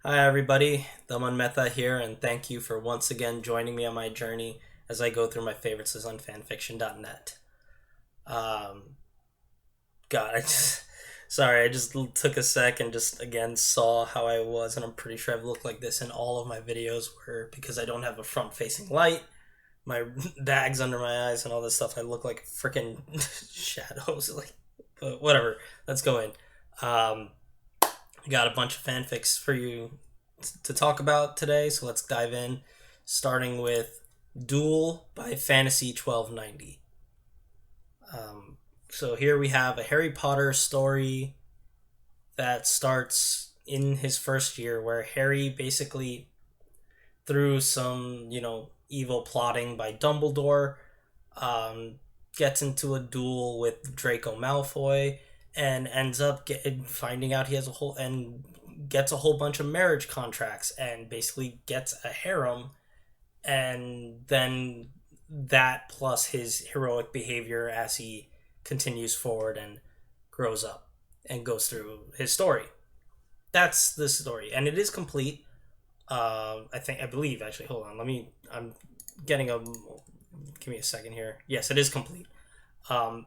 Hi everybody, Dhaman Mehta here, and thank you for once again joining me on my journey as I go through my favorites on fanfiction.net. Um, God, sorry, I just took a sec and just again saw how I was, and I'm pretty sure I've looked like this in all of my videos where because I don't have a front-facing light, my bags under my eyes and all this stuff, I look like freaking shadows. But whatever, let's go in. Um, got a bunch of fanfics for you to talk about today, so let's dive in. Starting with Duel by Fantasy 1290. So here we have a Harry Potter story that starts in his first year, where Harry basically, through some evil plotting by Dumbledore, um, gets into a duel with Draco Malfoy and ends up finding out he has a whole and gets a whole bunch of marriage contracts and basically gets a harem. And then that plus his heroic behavior as he continues forward and grows up and goes through his story. That's the story, and it is complete. I believe actually. Hold on, let me. I'm getting a. Give me a second here. Yes, it is complete. Um,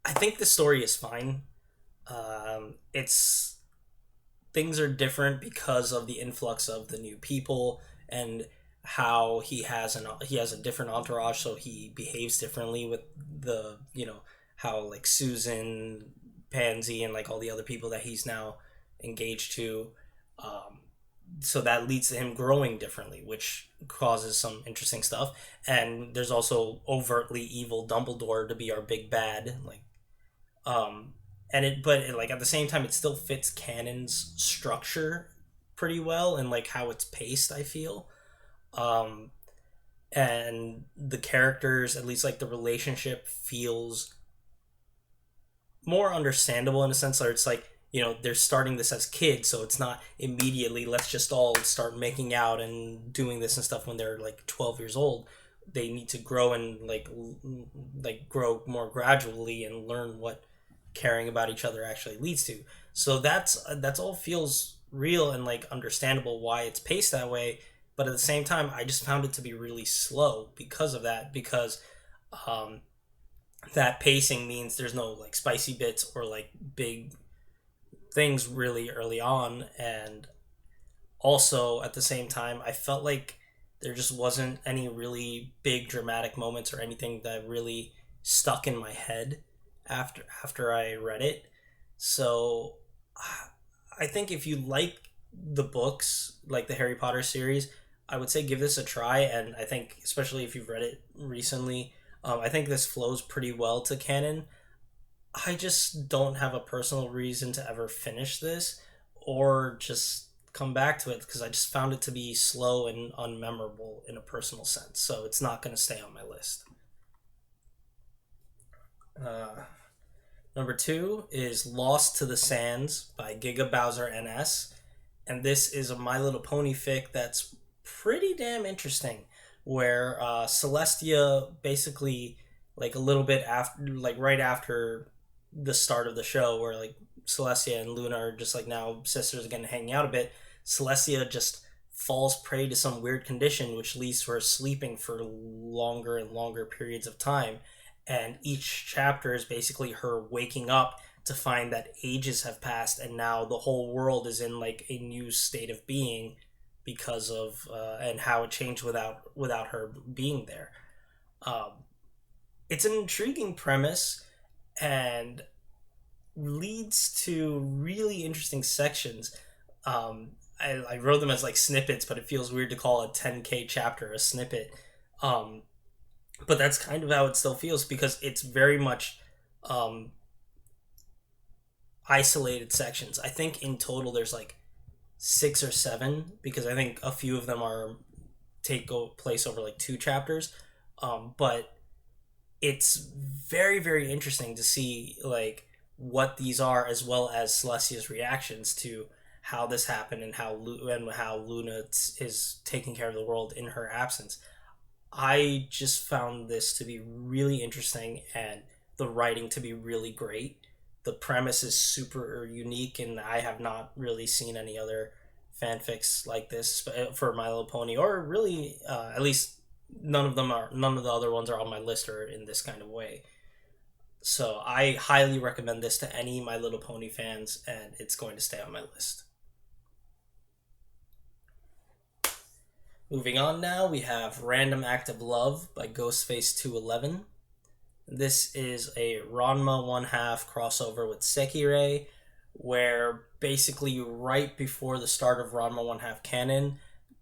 I think the story is fine. It's things are different because of the influx of the new people and how he has a different entourage, so he behaves differently with the how like Susan, Pansy, and like all the other people that he's now engaged to. Um, so that leads to him growing differently, which causes some interesting stuff. And there's also overtly evil Dumbledore to be our big bad, um, like at the same time, it still fits canon's structure pretty well and like how it's paced. I feel, um, and the characters, at least like the relationship, feels more understandable in a sense where it's like they're starting this as kids, so it's not immediately let's just all start making out and doing this and stuff when they're like 12 years old. They need to grow and like grow more gradually and learn what caring about each other actually leads to. So that's all feels real and like understandable why it's paced that way. But at the same time, I just found it to be really slow because of that. Because um, that pacing means there's no like spicy bits or like big things really early on, and also at the same time, I felt like there just wasn't any really big dramatic moments or anything that really stuck in my head after I read it. So I think if you like the books, like the Harry Potter series, I would say give this a try. And I think, especially if you've read it recently, I think this flows pretty well to canon. I just don't have a personal reason to ever finish this or just come back to it because I just found it to be slow and unmemorable in a personal sense. So it's not going to stay on my list. Uh, Number two is Lost to the Sands by Giga Bowser NS. And this is a My Little Pony fic that's pretty damn interesting. Where Celestia basically, like a little bit after, like right after the start of the show, where like Celestia and Luna are just like now sisters again hanging out a bit, Celestia just falls prey to some weird condition which leads to her sleeping for longer and longer periods of time, and each chapter is basically her waking up to find that ages have passed and now the whole world is in like a new state of being because of and how it changed without her being there. um, it's an intriguing premise and leads to really interesting sections. I wrote them as like snippets, but it feels weird to call a 10K chapter a snippet. um, but that's kind of how it still feels because it's very much um, isolated sections. I think in total there's like six or seven because I think a few of them are place over like two chapters. But it's very very interesting to see like what these are as well as Celestia's reactions to how this happened and how Luna is taking care of the world in her absence. I just found this to be really interesting and the writing to be really great. the premise is super unique, and I have not really seen any other fanfics like this for My Little Pony, or really, at least none of the other ones are on my list or in this kind of way. So I highly recommend this to any My Little Pony fans, and it's going to stay on my list. Moving on now, we have Random Act of Love by Ghostface 211. This is a Ranma 1/2 crossover with Sekirei, where basically right before the start of Ranma 1/2 canon,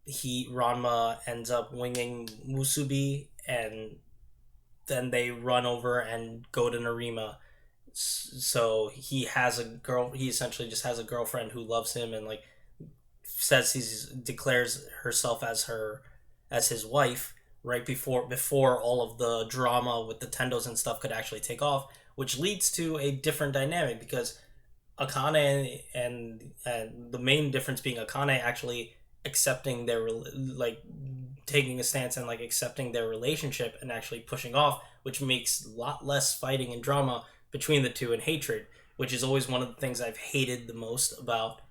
Ranma ends up winging Musubi, and then they run over and go to Narima. So he has a girl. He essentially just has a girlfriend who loves him, and like declares herself as his wife right before all of the drama with the tendos and stuff could actually take off, which leads to a different dynamic, because Akane and the main difference being Akane actually accepting their, like, taking a stance and like accepting their relationship and actually pushing off, which makes a lot less fighting and drama between the two and hatred, which is always one of the things I've hated the most about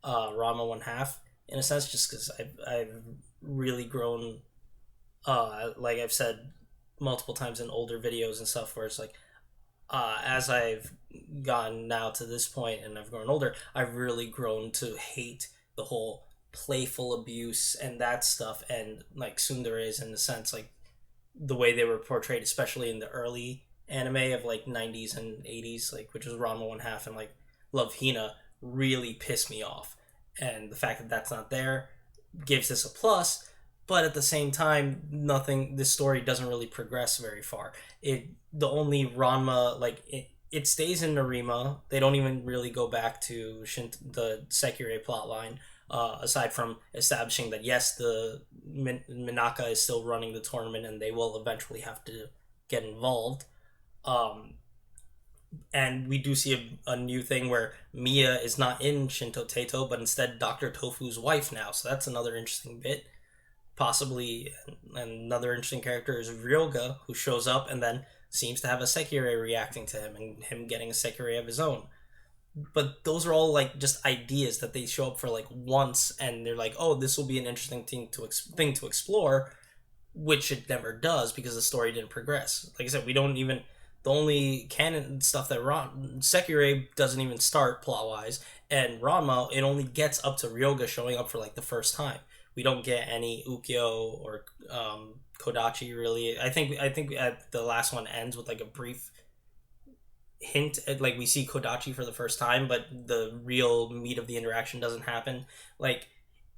Ranma 1/2, in a sense, just because I've really grown, like I've said multiple times in older videos and stuff, where it's like, as I've gotten now to this point and I've grown older, I've really grown to hate the whole playful abuse and that stuff, and like tsunderes, in the sense, like the way they were portrayed, especially in the early anime of like 90s and 80s, like, which was Ranma 1/2 and like Love Hina, really pissed me off. And the fact that that's not there gives this a plus, but at the same time, this story doesn't really progress very far. The only Ranma, like, it stays in Narima. They don't even really go back to the Sekirei plotline, aside from establishing that yes, the Minaka is still running the tournament and they will eventually have to get involved. And we do see a new thing where Mia is not in Shinto Teito, but instead Dr. Tofu's wife now. So that's another interesting bit. Possibly another interesting character is Ryoga, who shows up and then seems to have a Sekirei reacting to him, and him getting a Sekirei of his own. But those are all like just ideas that they show up for like once, and they're like, oh, this will be an interesting thing to explore, which it never does because the story didn't progress. Like I said, we don't even... The only canon stuff that Sekirei doesn't even start plot wise, and Ranma, it only gets up to Ryoga showing up for like the first time. We don't get any Ukyo or Kodachi really. I think the last one ends with like a brief hint at, like, we see Kodachi for the first time, but the real meat of the interaction doesn't happen. Like,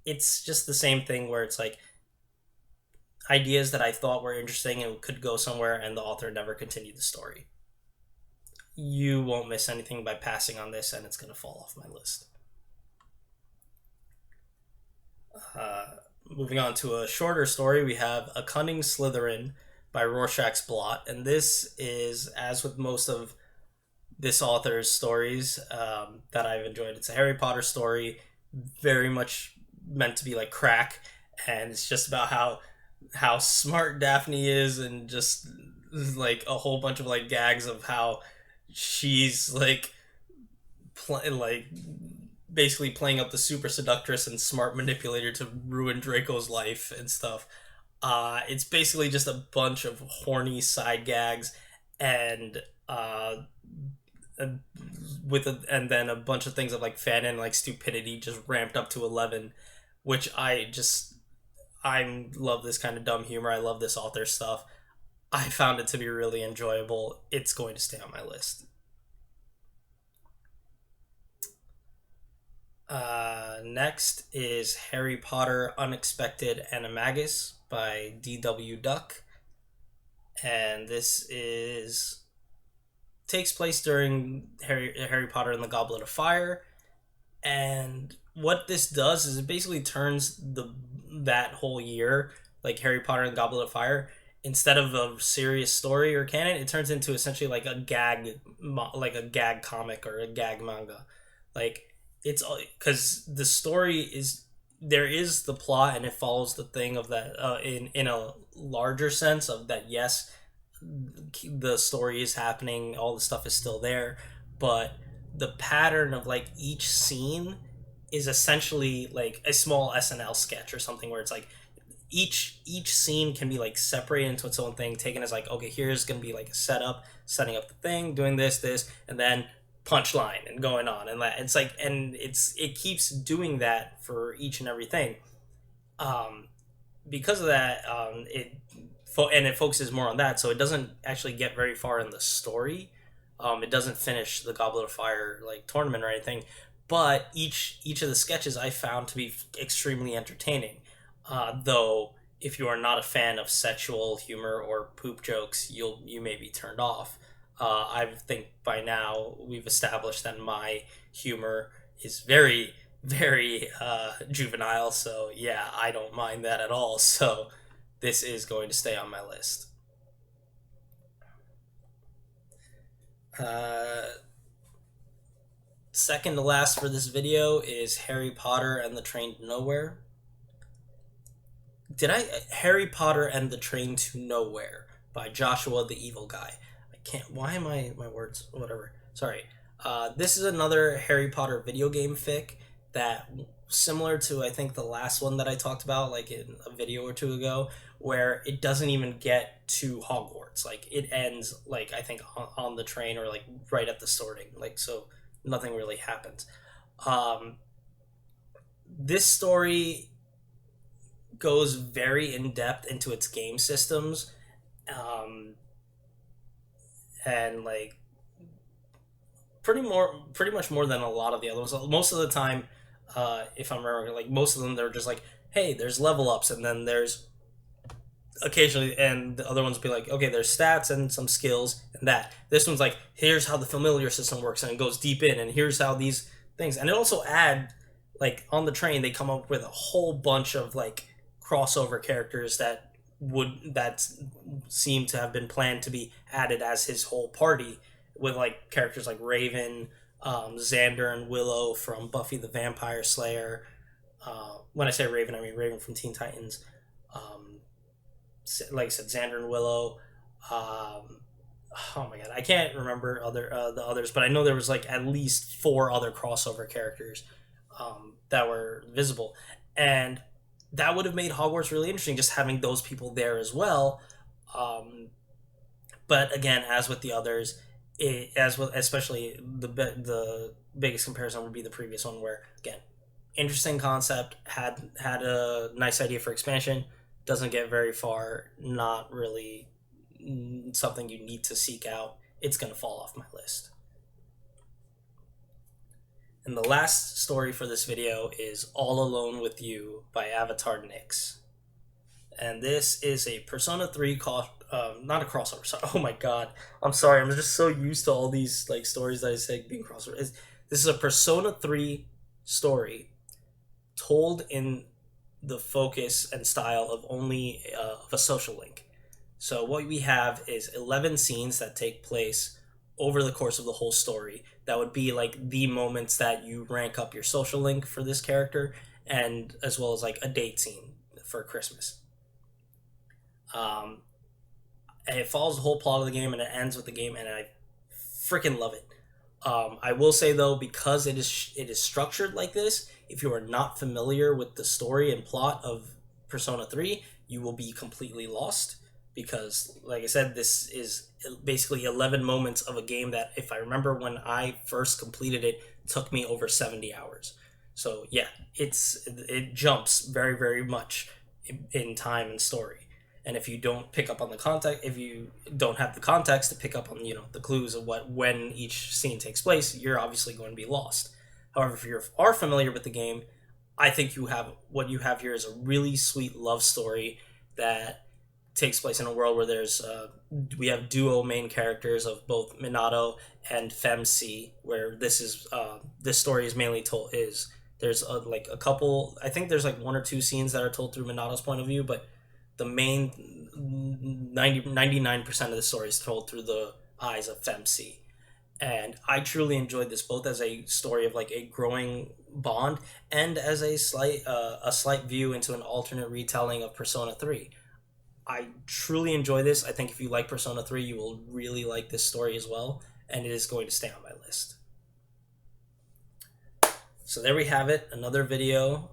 it's just the same thing where it's like ideas that I thought were interesting and could go somewhere, and the author never continued the story. You won't miss anything by passing on this, and it's going to fall off my list. Moving on to a shorter story, we have A Cunning Slytherin by Rorschach's Blot, and this is, as with most of this author's stories that I've enjoyed, it's a Harry Potter story, very much meant to be like crack, and it's just about how smart Daphne is, and just like a whole bunch of like gags of how she's like basically playing up the super seductress and smart manipulator to ruin Draco's life and stuff. It's basically just a bunch of horny side gags, and and then a bunch of things of like fan and like stupidity just ramped up to 11, which I love this kind of dumb humor. I love this author stuff. I found it to be really enjoyable. It's going to stay on my list. Next is Harry Potter Unexpected Animagus by D.W. Duck. And this takes place during Harry Potter and the Goblet of Fire. And what this does is it basically turns that whole year, like Harry Potter and Goblet of Fire, instead of a serious story or canon, it turns into essentially like a gag comic or a gag manga. Like, it's because the story is, there is the plot and it follows the thing of that in a larger sense of that. Yes, the story is happening, all the stuff is still there, but the pattern of like each scene is essentially like a small SNL sketch or something, where it's like each scene can be like separated into its own thing, taken as like, okay, here's gonna be like a setup, setting up the thing, doing this, and then punchline and going on, and that it's like, and it keeps doing that for each and everything. Um, because of that, it focuses more on that, so it doesn't actually get very far in the story. It doesn't finish the Goblet of Fire like tournament or anything, but each of the sketches I found to be extremely entertaining. Though, if you are not a fan of sexual humor or poop jokes, you may be turned off. I think by now we've established that my humor is very, very juvenile. So yeah, I don't mind that at all. So this is going to stay on my list. Uh, Second to last for this video is Harry Potter and the Train to Nowhere. Harry Potter and the Train to Nowhere by Joshua the Evil Guy. I can't. Why am my words? Whatever. Sorry. This is another Harry Potter video game fic that, similar to I think the last one that I talked about, like in a video or two ago, where it doesn't even get to Hogwarts. Like it ends like I think on the train, or like right at the sorting. Like, so nothing really happens. This story goes very in depth into its game systems, um, and like pretty much more than a lot of the others. Most of the time, if I'm remembering, like most of them, they're just like, hey, there's level ups, and then there's occasionally, and the other ones be like, okay, there's stats and some skills, and that. This one's like, here's how the familiar system works, and it goes deep in, and here's how these things, and it also add, like on the train, they come up with a whole bunch of like crossover characters that seem to have been planned to be added as his whole party, with like characters like Raven, Xander and Willow from Buffy the Vampire Slayer. When I say Raven, I mean Raven from Teen Titans. Like I said, Xander and Willow. Oh my god, I can't remember the others, but I know there was like at least four other crossover characters that were visible, and that would have made Hogwarts really interesting, just having those people there as well. But again, as with the others, especially the biggest comparison would be the previous one, where again, interesting concept, had a nice idea for expansion, doesn't get very far, not really something you need to seek out. It's gonna fall off my list. And the last story for this video is All Alone with You by Avatar Nyx. And this is a Persona 3 not a crossover. Sorry. Oh my god. I'm sorry. I'm just so used to all these like stories that I say being crossover. This is a Persona 3 story told in the focus and style of only of a social link. So what we have is 11 scenes that take place over the course of the whole story. That would be like the moments that you rank up your social link for this character, and as well as like a date scene for Christmas. And it follows the whole plot of the game, and it ends with the game, and I freaking love it. I will say though, because it is structured like this, if you are not familiar with the story and plot of Persona 3, you will be completely lost, because like I said, this is basically 11 moments of a game that, if I remember when I first completed it, took me over 70 hours. So yeah, it jumps very, very much in time and story. And if you don't pick up on the context, if you don't have the context to pick up on, the clues of when each scene takes place, you're obviously going to be lost. However, if you are familiar with the game, I think what you have here is a really sweet love story that takes place in a world where we have duo main characters of both Minato and Femc, where this story is mainly told. There's like a couple, I think there's like one or two scenes that are told through Minato's point of view, but the main 99% of the story is told through the eyes of Femc. And I truly enjoyed this, both as a story of like a growing bond, and as a slight view into an alternate retelling of Persona 3. I truly enjoy this. I think if you like Persona 3, you will really like this story as well. and it is going to stay on my list. So there we have it, another video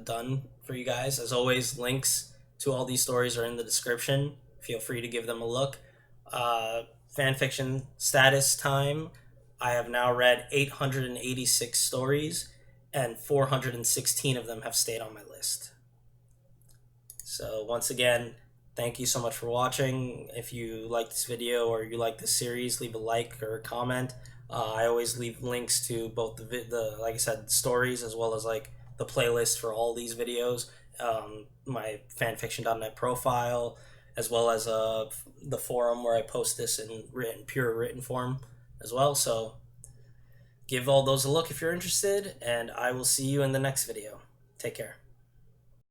done for you guys. As always, links to all these stories are in the description. Feel free to give them a look. Fanfiction status time. I have now read 886 stories, and 416 of them have stayed on my list. So once again, thank you so much for watching. If you like this video or you like this series, leave a like or a comment. I always leave links to both the like I said, stories, as well as like the playlist for all these videos, my fanfiction.net profile, as well as the forum where I post this in pure written form as well. So give all those a look if you're interested, and I will see you in the next video. Take care.